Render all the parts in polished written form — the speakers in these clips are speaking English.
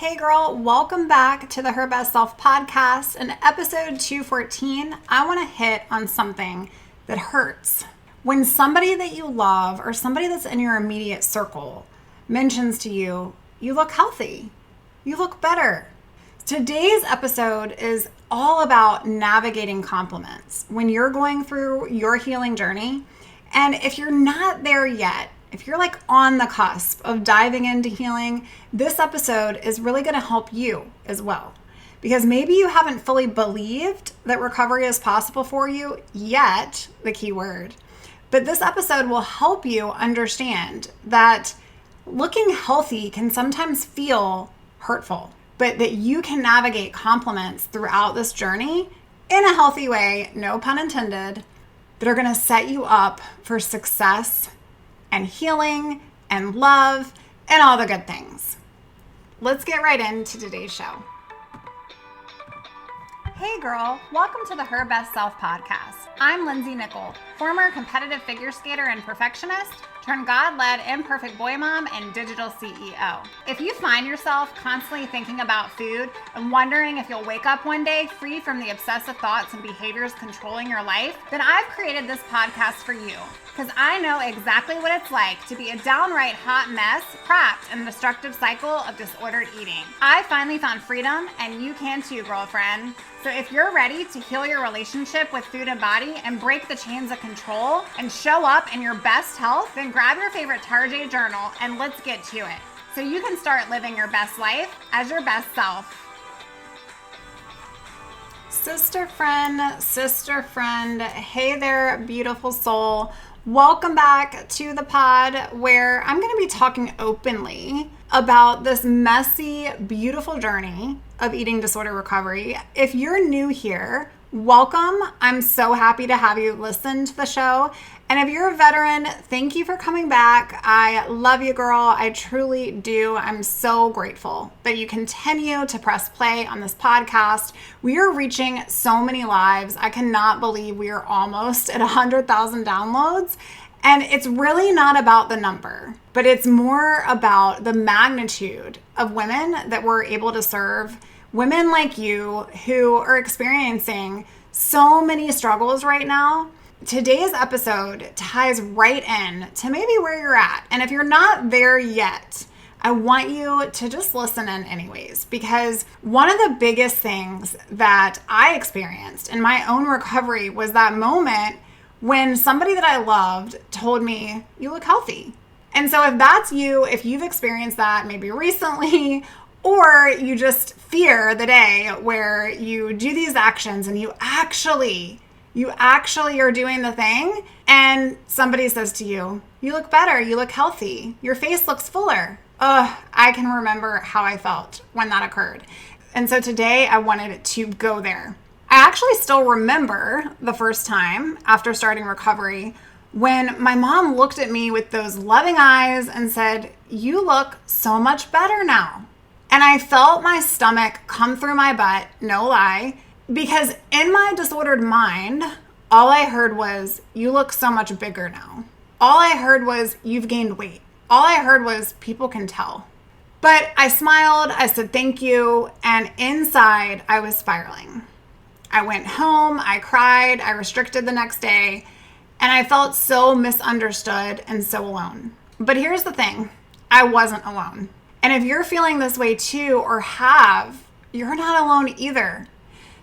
Hey girl, welcome back to the Her Best Self podcast. In episode 214, I want to hit on something that hurts. When somebody that you love or somebody that's in your immediate circle mentions to you, you look healthy, you look better. Today's episode is all about navigating compliments when you're going through your healing journey. And if you're not there yet, if you're like on the cusp of diving into healing, this episode is really going to help you as well. Because maybe you haven't fully believed that recovery is possible for you yet, the key word. But this episode will help you understand that looking healthy can sometimes feel hurtful, but that you can navigate compliments throughout this journey in a healthy way, no pun intended, that are going to set you up for success and healing and love and all the good things. Let's get right into today's show. Hey girl, welcome to the Her Best Self podcast. I'm Lindsey, former competitive figure skater and perfectionist, turned God-led imperfect boy mom and digital CEO. If you find yourself constantly thinking about food and wondering if you'll wake up one day free from the obsessive thoughts and behaviors controlling your life, then I've created this podcast for you. Because I know exactly what it's like to be a downright hot mess, trapped in a destructive cycle of disordered eating. I finally found freedom, and you can too, girlfriend. So if you're ready to heal your relationship with food and body and break the chains of control and show up in your best health, then grab your favorite Tarjay journal and let's get to it. So you can start living your best life as your best self. Sister friend, hey there, beautiful soul. Welcome back to the pod where I'm going to be talking openly about this messy, beautiful journey of eating disorder recovery. If you're new here, welcome. I'm so happy to have you listen to the show. And if you're a veteran, thank you for coming back. I love you, girl. I truly do. I'm so grateful that you continue to press play on this podcast. We are reaching so many lives. I cannot believe we are almost at 100,000 downloads. And it's really not about the number, but it's more about the magnitude of women that we're able to serve. Women like you who are experiencing so many struggles right now. Today's episode ties right in to maybe where you're at. And if you're not there yet, I want you to just listen in anyways, because one of the biggest things that I experienced in my own recovery was that moment when somebody that I loved told me, you look healthy. And so if that's you, if you've experienced that maybe recently, or you just fear the day where you do these actions and you actually are doing the thing and somebody says to you, you look better, you look healthy, your face looks fuller. I can remember how I felt when that occurred. And so today I wanted to go there. I actually still remember the first time after starting recovery when my mom looked at me with those loving eyes and said, you look so much better now. And I felt my stomach come through my butt, no lie, because in my disordered mind, all I heard was, you look so much bigger now. All I heard was, you've gained weight. All I heard was, people can tell. But I smiled, I said thank you, and inside I was spiraling. I went home, I cried, I restricted the next day, and I felt so misunderstood and so alone. But here's the thing, I wasn't alone. And if you're feeling this way too, or have, you're not alone either.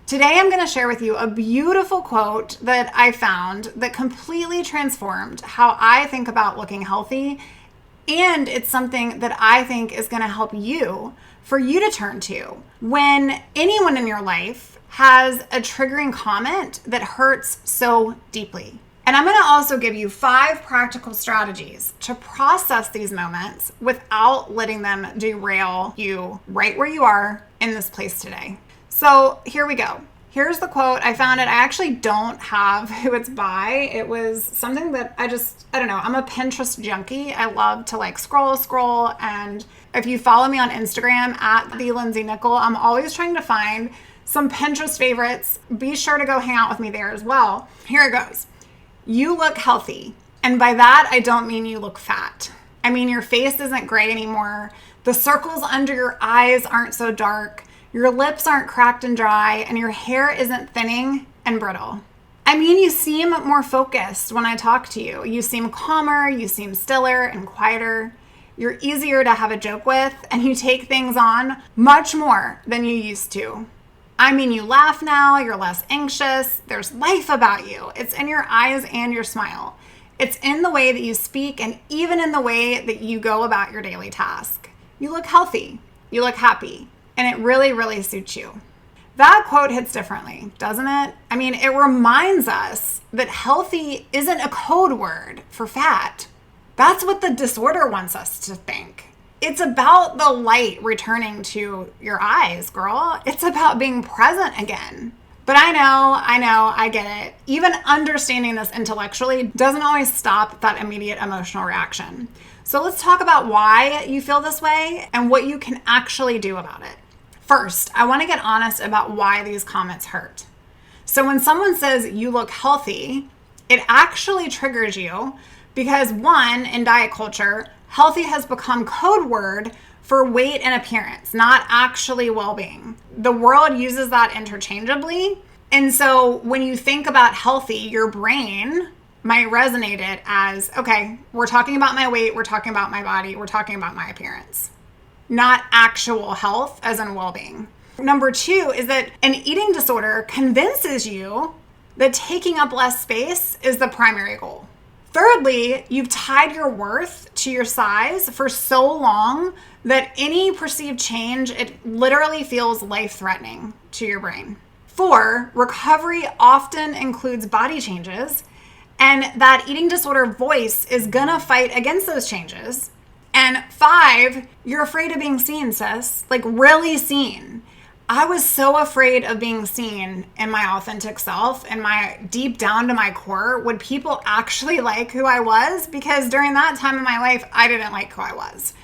Today, I'm going to share with you a beautiful quote that I found that completely transformed how I think about looking healthy. And it's something that I think is going to help you, for you to turn to when anyone in your life has a triggering comment that hurts so deeply. And I'm going to also give you 5 practical strategies to process these moments without letting them derail you right where you are in this place today. So here we go. Here's the quote. I found it. I actually don't have who it's by. It was something that I don't know. I'm a Pinterest junkie. I love to scroll. And if you follow me on Instagram at the Lindsey, I'm always trying to find some Pinterest favorites. Be sure to go hang out with me there as well. Here it goes. You look healthy. And by that, I don't mean you look fat. I mean, your face isn't gray anymore. The circles under your eyes aren't so dark, your lips aren't cracked and dry, and your hair isn't thinning and brittle. I mean, you seem more focused when I talk to you. You seem calmer, you seem stiller and quieter. You're easier to have a joke with, and you take things on much more than you used to. I mean, you laugh now, you're less anxious, there's life about you. It's in your eyes and your smile. It's in the way that you speak and even in the way that you go about your daily task. You look healthy, you look happy, and it really, really suits you. That quote hits differently, doesn't it? I mean, it reminds us that healthy isn't a code word for fat. That's what the disorder wants us to think. It's about the light returning to your eyes, girl. It's about being present again. But I know, I get it. Even understanding this intellectually doesn't always stop that immediate emotional reaction. So let's talk about why you feel this way and what you can actually do about it. First, I want to get honest about why these comments hurt. So when someone says you look healthy, it actually triggers you because one, in diet culture, healthy has become code word for weight and appearance, not actually well-being. The world uses that interchangeably. And so when you think about healthy, your brain might resonate it as, okay, we're talking about my weight, we're talking about my body, we're talking about my appearance, not actual health as in well-being. Number two is that an eating disorder convinces you that taking up less space is the primary goal. Thirdly, you've tied your worth to your size for so long that any perceived change, it literally feels life-threatening to your brain. 4, recovery often includes body changes, and that eating disorder voice is gonna fight against those changes. And 5, you're afraid of being seen, sis, like really seen. I was so afraid of being seen in my authentic self and my deep down to my core. Would people actually like who I was? Because during that time in my life, I didn't like who I was.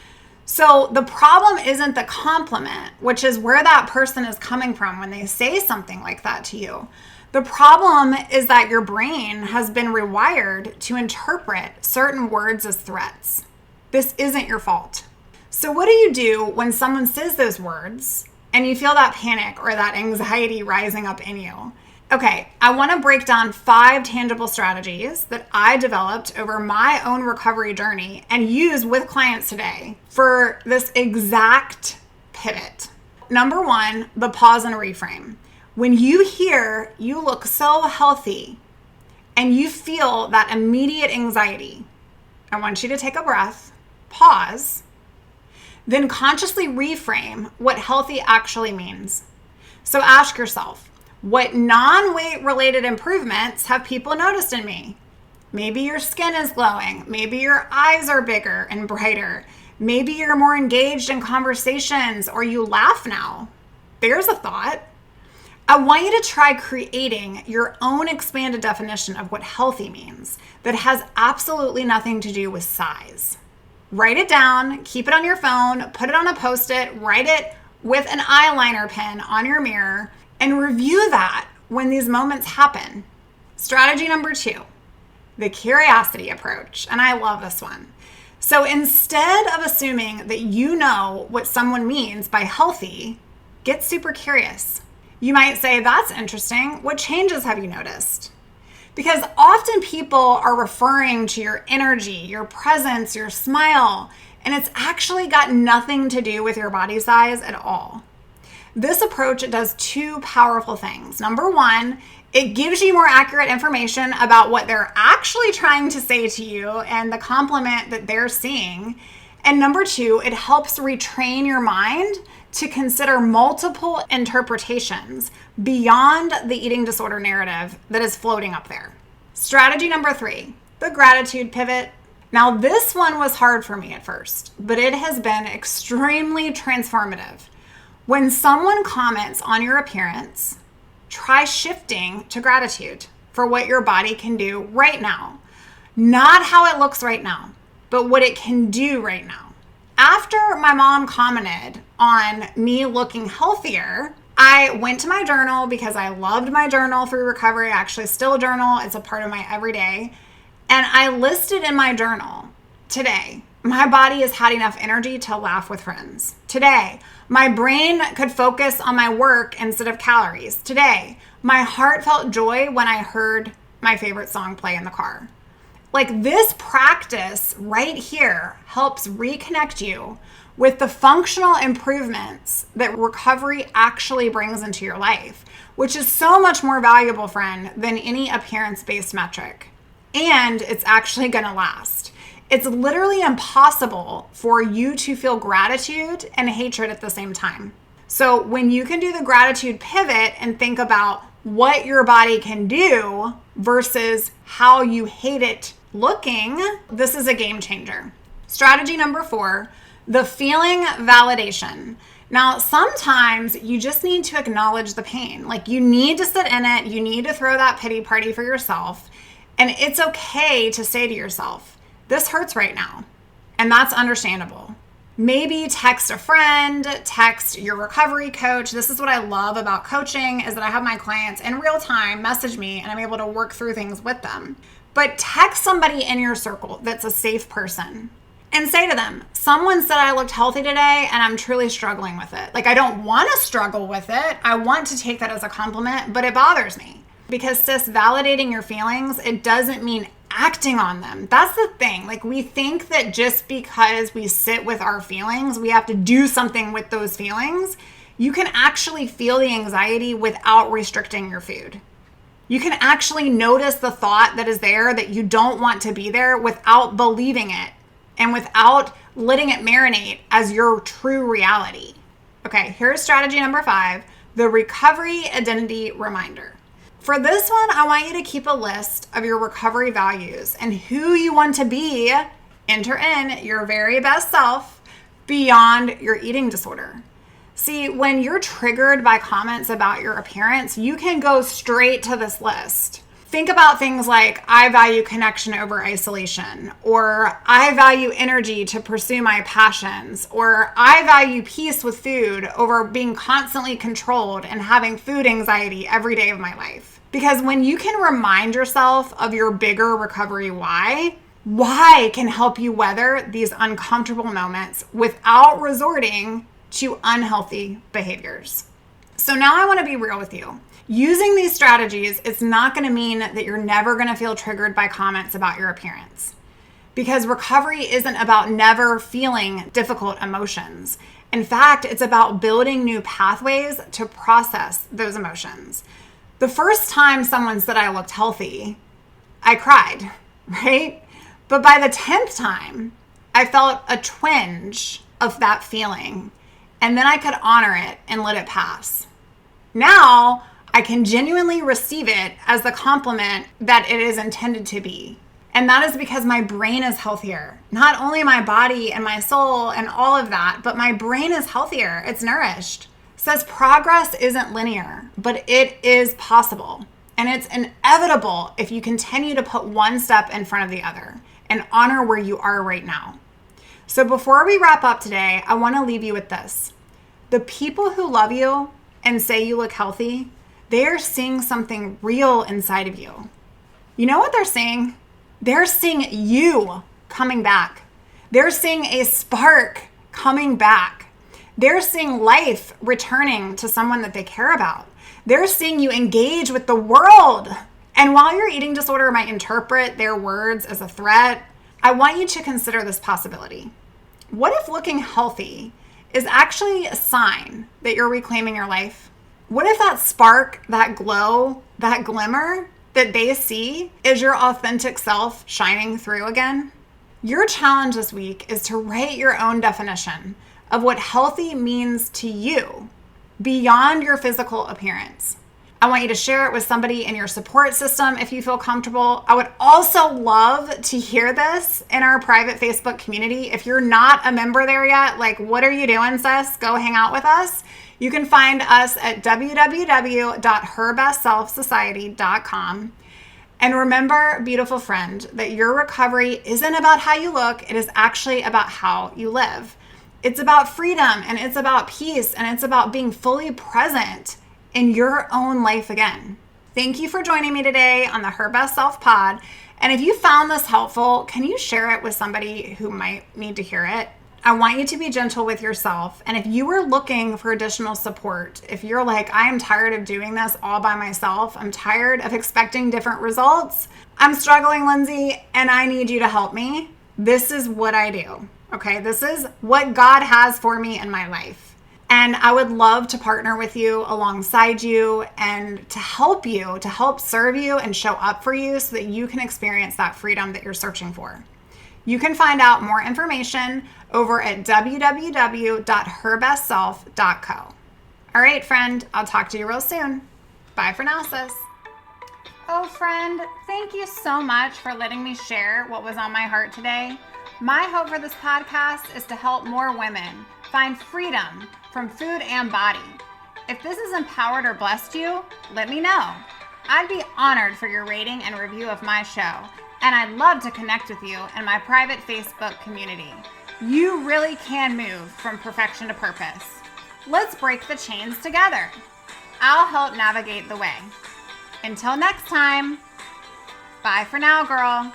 So the problem isn't the compliment, which is where that person is coming from when they say something like that to you. The problem is that your brain has been rewired to interpret certain words as threats. This isn't your fault. So what do you do when someone says those words and you feel that panic or that anxiety rising up in you? Okay, I want to break down 5 tangible strategies that I developed over my own recovery journey and use with clients today for this exact pivot. Number 1, the pause and reframe. When you hear you look so healthy and you feel that immediate anxiety, I want you to take a breath, pause, then consciously reframe what healthy actually means. So ask yourself, what non-weight related improvements have people noticed in me? Maybe your skin is glowing. Maybe your eyes are bigger and brighter. Maybe you're more engaged in conversations or you laugh now. There's a thought. I want you to try creating your own expanded definition of what healthy means that has absolutely nothing to do with size. Write it down, keep it on your phone, put it on a Post-it, write it with an eyeliner pen on your mirror, and review that when these moments happen. Strategy number 2, the curiosity approach. And I love this one. So instead of assuming that you know what someone means by healthy, get super curious. You might say, that's interesting. What changes have you noticed? Because often people are referring to your energy, your presence, your smile, and it's actually got nothing to do with your body size at all. This approach does 2 powerful things. Number 1, it gives you more accurate information about what they're actually trying to say to you and the compliment that they're seeing. And number 2, it helps retrain your mind to consider multiple interpretations beyond the eating disorder narrative that is floating up there. Strategy number 3, the gratitude pivot. Now, this one was hard for me at first, but it has been extremely transformative. When someone comments on your appearance, try shifting to gratitude for what your body can do right now. Not how it looks right now, but what it can do right now. After my mom commented on me looking healthier, I went to my journal because I loved my journal through recovery. I actually still journal. It's a part of my everyday. And I listed in my journal today my body has had enough energy to laugh with friends. Today, my brain could focus on my work instead of calories. Today, my heart felt joy when I heard my favorite song play in the car. Like, this practice right here helps reconnect you with the functional improvements that recovery actually brings into your life, which is so much more valuable, friend, than any appearance-based metric. And it's actually going to last. It's literally impossible for you to feel gratitude and hatred at the same time. So when you can do the gratitude pivot and think about what your body can do versus how you hate it looking, this is a game changer. Strategy number 4, the feeling validation. Now, sometimes you just need to acknowledge the pain. Like, you need to sit in it. You need to throw that pity party for yourself. And it's okay to say to yourself, this hurts right now. And that's understandable. Maybe text a friend, text your recovery coach. This is what I love about coaching, is that I have my clients in real time message me and I'm able to work through things with them. But text somebody in your circle that's a safe person and say to them, someone said I looked healthy today and I'm truly struggling with it. Like, I don't want to struggle with it. I want to take that as a compliment, but it bothers me. Because sis, validating your feelings, it doesn't mean acting on them. That's the thing. Like, we think that just because we sit with our feelings, we have to do something with those feelings. You can actually feel the anxiety without restricting your food. You can actually notice the thought that is there that you don't want to be there without believing it and without letting it marinate as your true reality. Okay, here's strategy number 5, the recovery identity reminder. For this one, I want you to keep a list of your recovery values and who you want to be. Enter in your very best self beyond your eating disorder. See, when you're triggered by comments about your appearance, you can go straight to this list. Think about things like, I value connection over isolation, or I value energy to pursue my passions, or I value peace with food over being constantly controlled and having food anxiety every day of my life. Because when you can remind yourself of your bigger recovery why can help you weather these uncomfortable moments without resorting to unhealthy behaviors. So now I want to be real with you. Using these strategies, it's not going to mean that you're never going to feel triggered by comments about your appearance. Because recovery isn't about never feeling difficult emotions. In fact, it's about building new pathways to process those emotions. The first time someone said I looked healthy, I cried, right? But by the 10th time, I felt a twinge of that feeling, and then I could honor it and let it pass. Now, I can genuinely receive it as the compliment that it is intended to be. And that is because my brain is healthier. Not only my body and my soul and all of that, but my brain is healthier. It's nourished. Says progress isn't linear, but it is possible. And it's inevitable if you continue to put one step in front of the other and honor where you are right now. So before we wrap up today, I want to leave you with this. The people who love you and say you look healthy, they are seeing something real inside of you. You know what they're seeing? They're seeing you coming back. They're seeing a spark coming back. They're seeing life returning to someone that they care about. They're seeing you engage with the world. And while your eating disorder might interpret their words as a threat, I want you to consider this possibility. What if looking healthy is actually a sign that you're reclaiming your life? What if that spark, that glow, that glimmer that they see is your authentic self shining through again? Your challenge this week is to write your own definition of what healthy means to you beyond your physical appearance. I want you to share it with somebody in your support system if you feel comfortable. I would also love to hear this in our private Facebook community. If you're not a member there yet, like, what are you doing, sis? Go hang out with us. You can find us at www.herbestselfsociety.com. And remember, beautiful friend, that your recovery isn't about how you look. It is actually about how you live. It's about freedom, and it's about peace, and it's about being fully present in your own life again. Thank you for joining me today on the Her Best Self Pod. And if you found this helpful, can you share it with somebody who might need to hear it? I want you to be gentle with yourself. And if you are looking for additional support, if you're like, I am tired of doing this all by myself, I'm tired of expecting different results, I'm struggling, Lindsey, and I need you to help me, this is what I do. Okay, this is what God has for me in my life. And I would love to partner with you alongside you and to help serve you and show up for you so that you can experience that freedom that you're searching for. You can find out more information over at www.herbestself.co. All right, friend, I'll talk to you real soon. Bye for now, sis. Oh, friend, thank you so much for letting me share what was on my heart today. My hope for this podcast is to help more women find freedom from food and body. If this has empowered or blessed you, let me know. I'd be honored for your rating and review of my show. And I'd love to connect with you in my private Facebook community. You really can move from perfection to purpose. Let's break the chains together. I'll help navigate the way. Until next time, bye for now, girl.